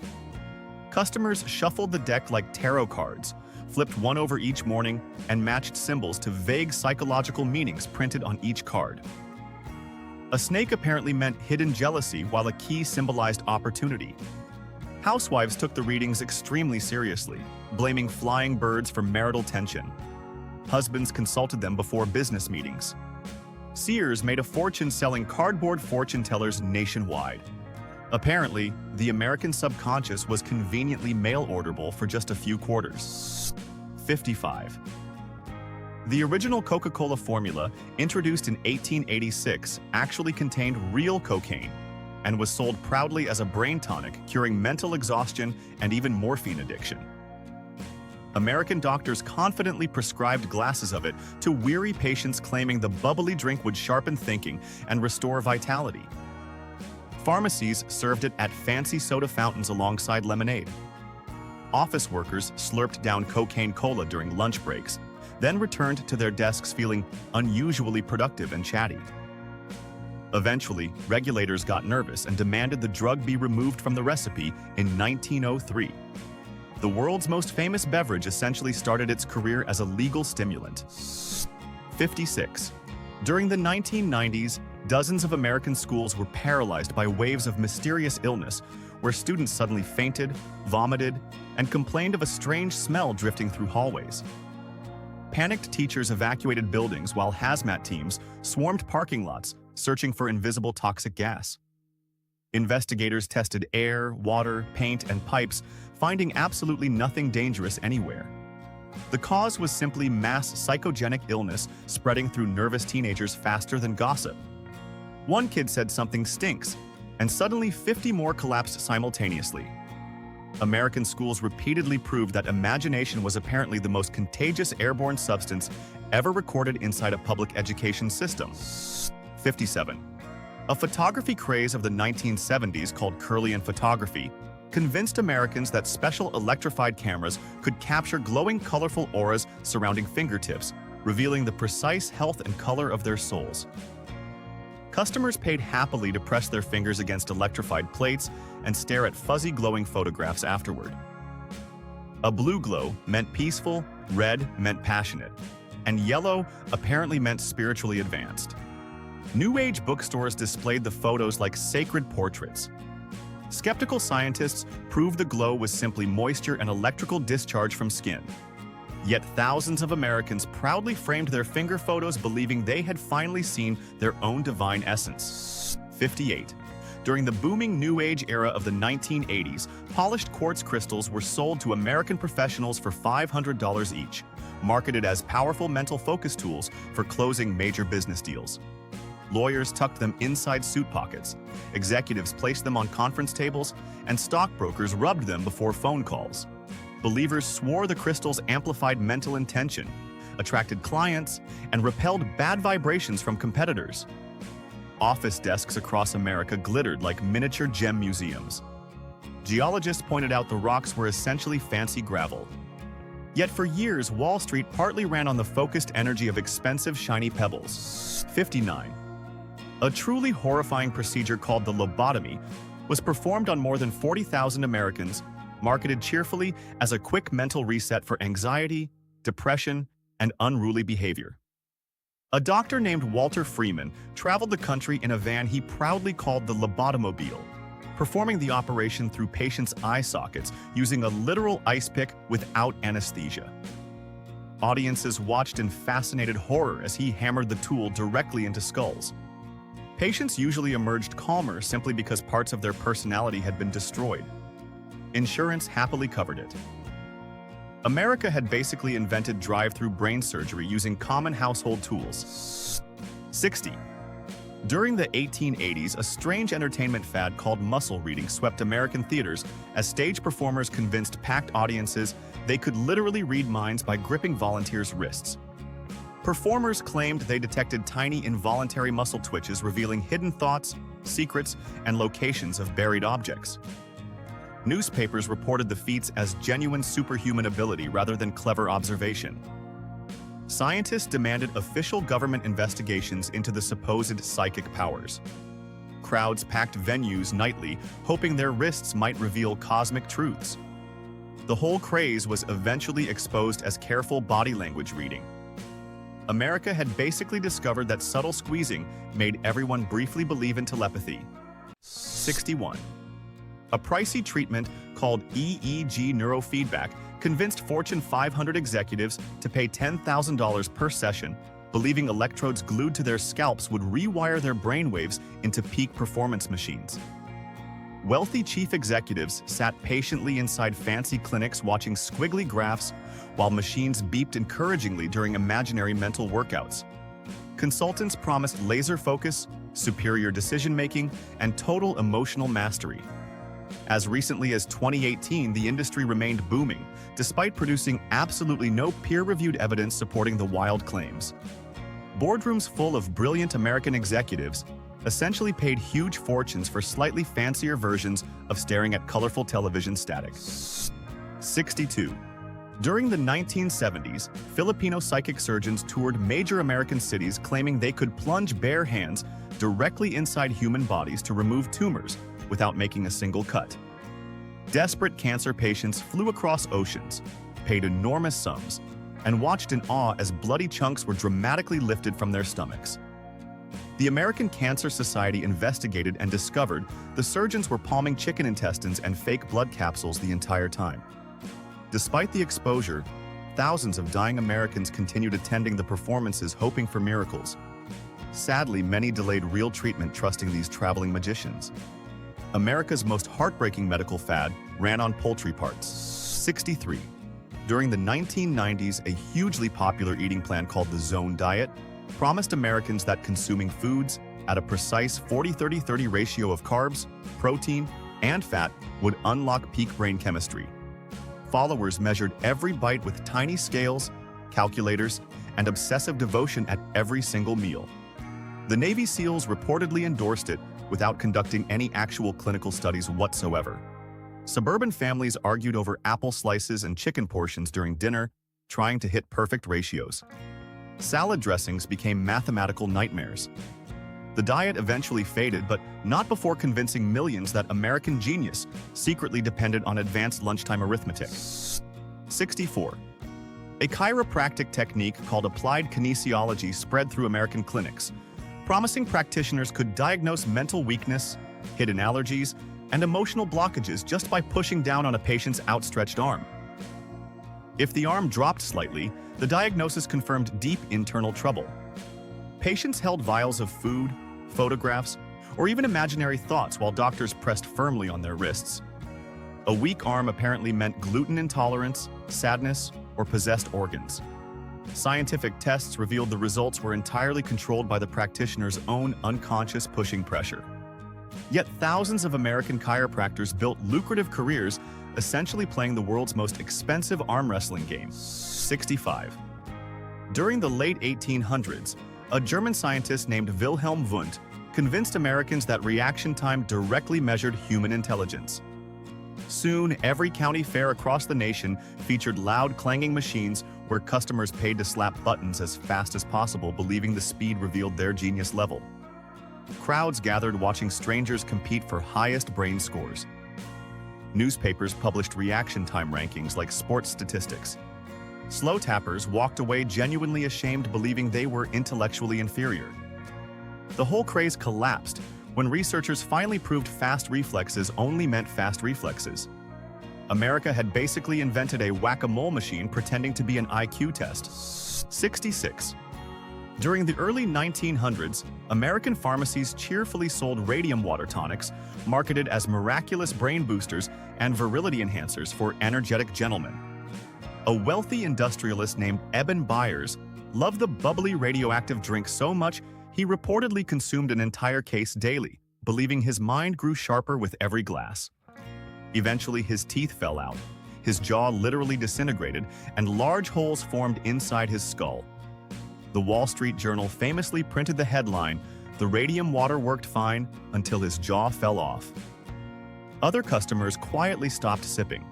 Customers shuffled the deck like tarot cards, flipped one over each morning, and matched symbols to vague psychological meanings printed on each card. A snake apparently meant hidden jealousy, while a key symbolized opportunity. Housewives took the readings extremely seriously, blaming flying birds for marital tension. Husbands consulted them before business meetings. Sears made a fortune selling cardboard fortune tellers nationwide. Apparently, the American subconscious was conveniently mail-orderable for just a few quarters. 55. The original Coca-Cola formula, introduced in 1886, actually contained real cocaine and was sold proudly as a brain tonic, curing mental exhaustion and even morphine addiction. American doctors confidently prescribed glasses of it to weary patients, claiming the bubbly drink would sharpen thinking and restore vitality. Pharmacies served it at fancy soda fountains alongside lemonade. Office workers slurped down cocaine cola during lunch breaks, then returned to their desks feeling unusually productive and chatty. Eventually, regulators got nervous and demanded the drug be removed from the recipe in 1903. The world's most famous beverage essentially started its career as a legal stimulant. 56. During the 1990s, dozens of American schools were paralyzed by waves of mysterious illness, where students suddenly fainted, vomited, and complained of a strange smell drifting through hallways. Panicked teachers evacuated buildings while hazmat teams swarmed parking lots, searching for invisible toxic gas. Investigators tested air, water, paint, and pipes, finding absolutely nothing dangerous anywhere. The cause was simply mass psychogenic illness spreading through nervous teenagers faster than gossip. One kid said something stinks, and suddenly 50 more collapsed simultaneously. American schools repeatedly proved that imagination was apparently the most contagious airborne substance ever recorded inside a public education system. 57. A photography craze of the 1970s called Kirlian photography convinced Americans that special electrified cameras could capture glowing, colorful auras surrounding fingertips, revealing the precise health and color of their souls. Customers paid happily to press their fingers against electrified plates and stare at fuzzy, glowing photographs afterward. A blue glow meant peaceful, red meant passionate, and yellow apparently meant spiritually advanced. New Age bookstores displayed the photos like sacred portraits. Skeptical scientists proved the glow was simply moisture and electrical discharge from skin. Yet thousands of Americans proudly framed their finger photos, believing they had finally seen their own divine essence. 58. During the booming New Age era of the 1980s, polished quartz crystals were sold to American professionals for $500 each, marketed as powerful mental focus tools for closing major business deals. Lawyers tucked them inside suit pockets, executives placed them on conference tables, and stockbrokers rubbed them before phone calls. Believers swore the crystals amplified mental intention, attracted clients, and repelled bad vibrations from competitors. Office desks across America glittered like miniature gem museums. Geologists pointed out the rocks were essentially fancy gravel. Yet for years, Wall Street partly ran on the focused energy of expensive, shiny pebbles. 59. A truly horrifying procedure called the lobotomy was performed on more than 40,000 Americans, marketed cheerfully as a quick mental reset for anxiety, depression, and unruly behavior. A doctor named Walter Freeman traveled the country in a van he proudly called the lobotomobile, performing the operation through patients' eye sockets using a literal ice pick without anesthesia. Audiences watched in fascinated horror as he hammered the tool directly into skulls. Patients usually emerged calmer simply because parts of their personality had been destroyed. Insurance happily covered it. America had basically invented drive-through brain surgery using common household tools. 60. During the 1880s, a strange entertainment fad called muscle reading swept American theaters as stage performers convinced packed audiences they could literally read minds by gripping volunteers' wrists. Performers claimed they detected tiny involuntary muscle twitches revealing hidden thoughts, secrets, and locations of buried objects. Newspapers reported the feats as genuine superhuman ability rather than clever observation. Scientists demanded official government investigations into the supposed psychic powers. Crowds packed venues nightly, hoping their wrists might reveal cosmic truths. The whole craze was eventually exposed as careful body language reading. America had basically discovered that subtle squeezing made everyone briefly believe in telepathy. 61. A pricey treatment called EEG neurofeedback convinced Fortune 500 executives to pay $10,000 per session, believing electrodes glued to their scalps would rewire their brainwaves into peak performance machines. Wealthy chief executives sat patiently inside fancy clinics watching squiggly graphs while machines beeped encouragingly during imaginary mental workouts. Consultants promised laser focus, superior decision-making, and total emotional mastery. As recently as 2018, the industry remained booming, despite producing absolutely no peer-reviewed evidence supporting the wild claims. Boardrooms full of brilliant American executives essentially paid huge fortunes for slightly fancier versions of staring at colorful television static. 62. During the 1970s, Filipino psychic surgeons toured major American cities claiming they could plunge bare hands directly inside human bodies to remove tumors without making a single cut. Desperate cancer patients flew across oceans, paid enormous sums, and watched in awe as bloody chunks were dramatically lifted from their stomachs. The American Cancer Society investigated and discovered the surgeons were palming chicken intestines and fake blood capsules the entire time. Despite the exposure, thousands of dying Americans continued attending the performances hoping for miracles. Sadly, many delayed real treatment trusting these traveling magicians. America's most heartbreaking medical fad ran on poultry parts. 63. During the 1990s, a hugely popular eating plan called the Zone Diet promised Americans that consuming foods at a precise 40-30-30 ratio of carbs, protein, and fat would unlock peak brain chemistry. Followers measured every bite with tiny scales, calculators, and obsessive devotion at every single meal. The Navy SEALs reportedly endorsed it without conducting any actual clinical studies whatsoever. Suburban families argued over apple slices and chicken portions during dinner, trying to hit perfect ratios. Salad dressings became mathematical nightmares. The diet eventually faded, but not before convincing millions that American genius secretly depended on advanced lunchtime arithmetic. 64. A chiropractic technique called applied kinesiology spread through American clinics, promising practitioners could diagnose mental weakness, hidden allergies, and emotional blockages just by pushing down on a patient's outstretched arm. If the arm dropped slightly, the diagnosis confirmed deep internal trouble. Patients held vials of food, photographs, or even imaginary thoughts while doctors pressed firmly on their wrists. A weak arm apparently meant gluten intolerance, sadness, or possessed organs. Scientific tests revealed the results were entirely controlled by the practitioner's own unconscious pushing pressure. Yet thousands of American chiropractors built lucrative careers essentially playing the world's most expensive arm wrestling game. 65. During the late 1800s, a German scientist named Wilhelm Wundt convinced Americans that reaction time directly measured human intelligence. Soon, every county fair across the nation featured loud clanging machines where customers paid to slap buttons as fast as possible, believing the speed revealed their genius level. Crowds gathered watching strangers compete for highest brain scores. Newspapers published reaction time rankings like sports statistics. Slow tappers walked away genuinely ashamed, believing they were intellectually inferior. The whole craze collapsed when researchers finally proved fast reflexes only meant fast reflexes. America had basically invented a whack-a-mole machine pretending to be an IQ test. 66. During the early 1900s, American pharmacies cheerfully sold radium water tonics, marketed as miraculous brain boosters and virility enhancers for energetic gentlemen. A wealthy industrialist named Eben Byers loved the bubbly radioactive drink so much he reportedly consumed an entire case daily, believing his mind grew sharper with every glass. Eventually, his teeth fell out, his jaw literally disintegrated, and large holes formed inside his skull. The Wall Street Journal famously printed the headline, "The radium water worked fine until his jaw fell off." Other customers quietly stopped sipping.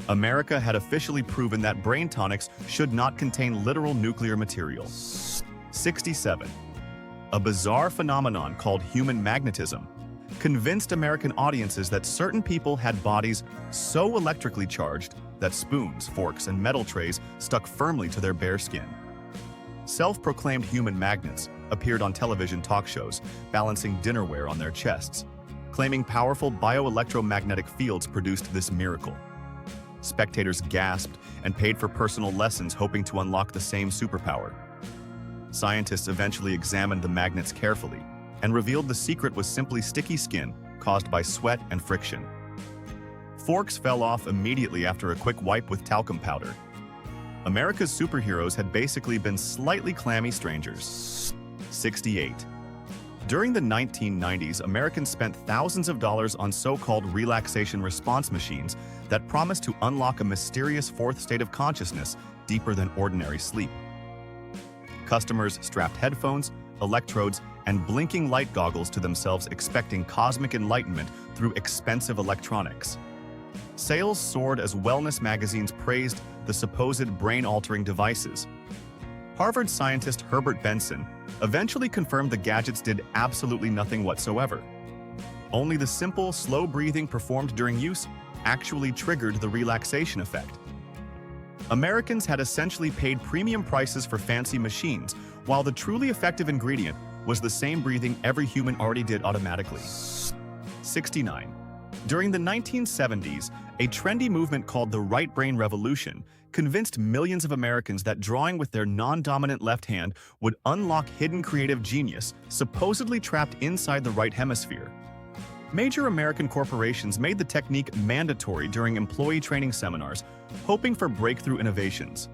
America had officially proven that brain tonics should not contain literal nuclear material. 67. A bizarre phenomenon called human magnetism convinced American audiences that certain people had bodies so electrically charged that spoons, forks, and metal trays stuck firmly to their bare skin. Self-proclaimed human magnets appeared on television talk shows, balancing dinnerware on their chests, claiming powerful bioelectromagnetic fields produced this miracle. Spectators gasped and paid for personal lessons, hoping to unlock the same superpower. Scientists eventually examined the magnets carefully and revealed the secret was simply sticky skin caused by sweat and friction. Forks fell off immediately after a quick wipe with talcum powder. America's superheroes had basically been slightly clammy strangers. 68. During the 1990s, Americans spent thousands of dollars on so-called relaxation response machines that promised to unlock a mysterious fourth state of consciousness deeper than ordinary sleep. Customers strapped headphones, electrodes, and blinking light goggles to themselves, expecting cosmic enlightenment through expensive electronics. Sales soared as wellness magazines praised the supposed brain-altering devices. Harvard scientist Herbert Benson eventually confirmed the gadgets did absolutely nothing whatsoever. Only the simple, slow breathing performed during use actually triggered the relaxation effect. Americans had essentially paid premium prices for fancy machines, while the truly effective ingredient was the same breathing every human already did automatically. 69. During the 1970s, a trendy movement called the right brain revolution convinced millions of Americans that drawing with their non-dominant left hand would unlock hidden creative genius supposedly trapped inside the right hemisphere. Major American corporations made the technique mandatory during employee training seminars, hoping for breakthrough innovations.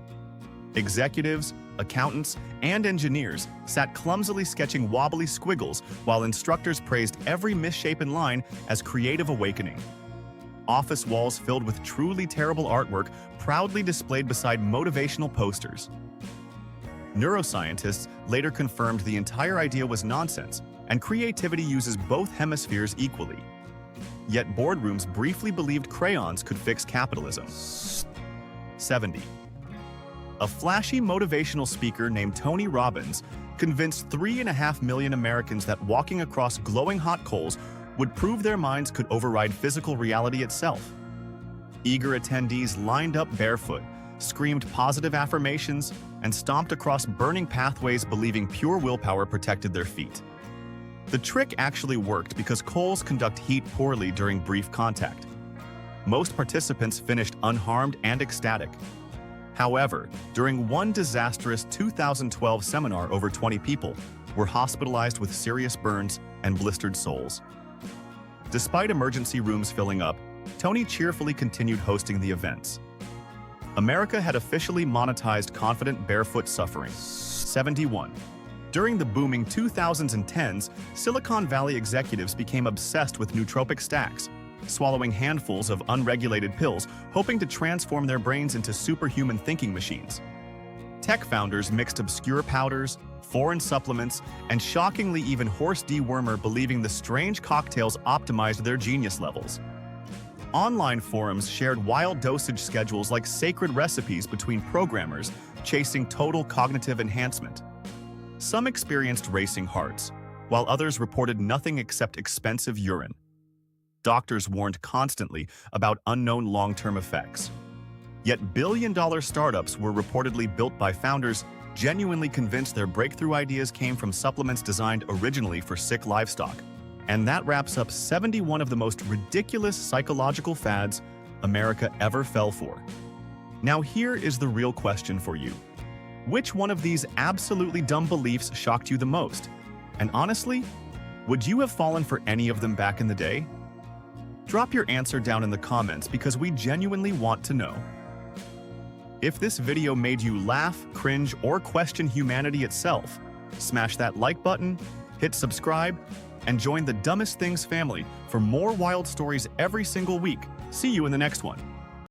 Executives, accountants, and engineers sat clumsily sketching wobbly squiggles while instructors praised every misshapen line as creative awakening. Office walls filled with truly terrible artwork proudly displayed beside motivational posters. Neuroscientists later confirmed the entire idea was nonsense, and creativity uses both hemispheres equally. Yet boardrooms briefly believed crayons could fix capitalism. 70. A flashy motivational speaker named Tony Robbins convinced 3.5 million Americans that walking across glowing hot coals would prove their minds could override physical reality itself. Eager attendees lined up barefoot, screamed positive affirmations, and stomped across burning pathways believing pure willpower protected their feet. The trick actually worked because coals conduct heat poorly during brief contact. Most participants finished unharmed and ecstatic. However, during one disastrous 2012 seminar, over 20 people were hospitalized with serious burns and blistered soles. Despite emergency rooms filling up, Tony cheerfully continued hosting the events. America had officially monetized confident barefoot suffering. 71. During the booming 2000s and 10s, Silicon Valley executives became obsessed with nootropic stacks, swallowing handfuls of unregulated pills, hoping to transform their brains into superhuman thinking machines. Tech founders mixed obscure powders, foreign supplements, and shockingly even horse dewormer, believing the strange cocktails optimized their genius levels. Online forums shared wild dosage schedules like sacred recipes between programmers, chasing total cognitive enhancement. Some experienced racing hearts, while others reported nothing except expensive urine. Doctors warned constantly about unknown long-term effects. Yet billion-dollar startups were reportedly built by founders genuinely convinced their breakthrough ideas came from supplements designed originally for sick livestock. And that wraps up 71 of the most ridiculous psychological fads America ever fell for. Now here is the real question for you. Which one of these absolutely dumb beliefs shocked you the most? And honestly, would you have fallen for any of them back in the day? Drop your answer down in the comments because we genuinely want to know. If this video made you laugh, cringe, or question humanity itself, smash that like button, hit subscribe, and join the Dumbest Things family for more wild stories every single week. See you in the next one.